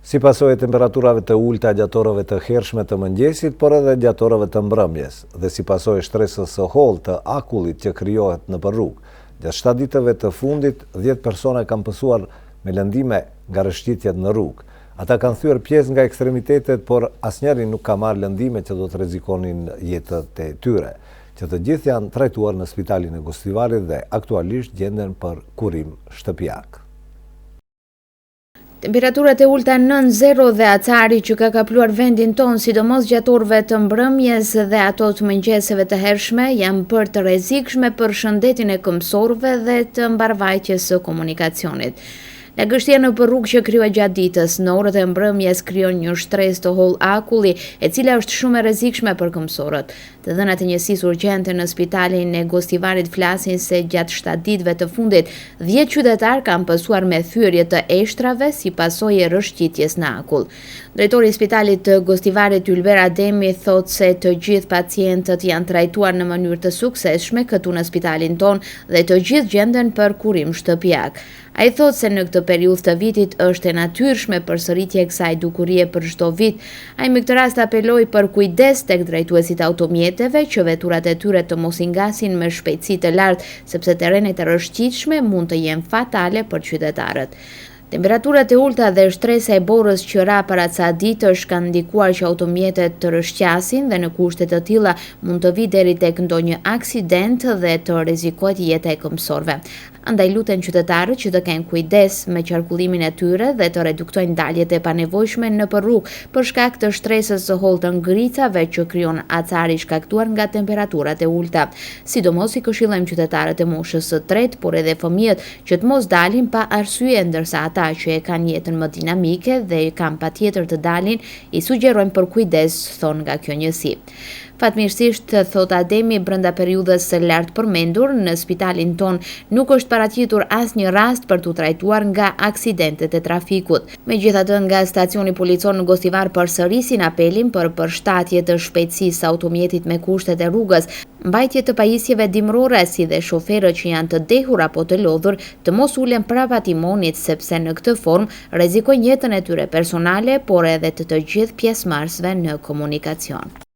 Si pasojë e temperaturave të ulta gjatë orëve të hershme të mëngjesit, por edhe gjatë orëve të mbrëmjes, dhe si pasojë e shtresës së hollë të akullit që krijohet nëpër rrugë. Gjatë 7 ditëve të fundit, 10 persona kanë pësuar me lëndime nga rrëshqitjet në rrugë. Ata kanë thyer pjesë nga ekstremitetet, por asnjëri nuk ka marrë lëndime që do të rrezikonin jetët e tyre, që të gjithë janë trajtuar në spitalin e Gostivarit dhe aktualisht gjenden për kurim shtëpiak. Temperaturat e ulta nën zero dhe acari që ka kapluar vendin ton, sidomos gjatë orëve të mbrëmjes dhe ato të mëngjeseve të hershme, janë për të rrezikshme për shëndetin e këmbësorëve dhe të mbarvajtjes së komunikacionit. Lagështia në rrugë që krijohet gjatë ditës, në orët e mbrëmjes krijon një shtresë të hollë akulli, e cila është shumë e rrezikshme për këmbësorët. Të dhënat e njësisë urgjente në spitalin e Gostivarit flasin se gjatë 7 ditëve të fundit, 10 qytetar kanë pësuar me thyrje të eshtrave si pasojë e rrëshqitjes në akull. Drejtori i spitalit të Gostivarit Ylber Ademi thotë se të gjithë pacientët janë trajtuar në mënyrë të suksesshme këtu në spitalin ton dhe të gjithë gjenden për kurim shtëpiak. Ai thotë se në këtë periudhë të vitit është e natyrshme përsëritje e kësaj dukurie për çdo vit. Ai në këtë rast apeloi për kujdes tek drejtuesit e automjeteve që veturat e tyre të mos i ngasin me shpejtësi të lartë, sepse terrenet e rrëshqitshme mund të jenë fatale për qytetarët. Temperaturat e ulta dhe shtresa e borës që ra para ca ditësh kanë ndikuar që automjetet të rrëshqasin dhe në kushte të tilla mund të vi deri tek ndonjë aksident dhe të rrezikohet jeta e këmbësorëve. Andaj luten qytetarët që të kenë kujdes me qarkullimin e tyre dhe të reduktojnë daljet e panevojshme nëpër rrugë për shkak të shtresës së hollë të ngritave që krijon acari shkaktuar nga temperaturat e ulta. Sidomos i këshillojmë qytetarët e moshës së tretë, por edhe fëmijët që të mos dalin pa arsye, ndërsa ata që e kanë jetën më dinamike dhe kanë patjetër të dalin, i sugjerojmë për kujdes, thon nga kjo njësi. Fatmirësisht, thot Ademi, brenda periudhës së lartë përmendur, në spitalin ton nuk është paraqitur asnjë rast për t'u trajtuar nga aksidentet e trafikut. Megjithatë, nga stacioni policor në Gostivar përsërisin apelin për përshtatje të shpejtësisë automjetit me kushtet e rrugës, mbajtje të pajisjeve dimrore, si dhe shoferët që janë të dehur apo të lodhur të mos ulen prapa timonit, sepse në këtë formë rrezikojnë jetën e tyre personale, por edhe të gjithë pjesëmarrësve në komunikacion.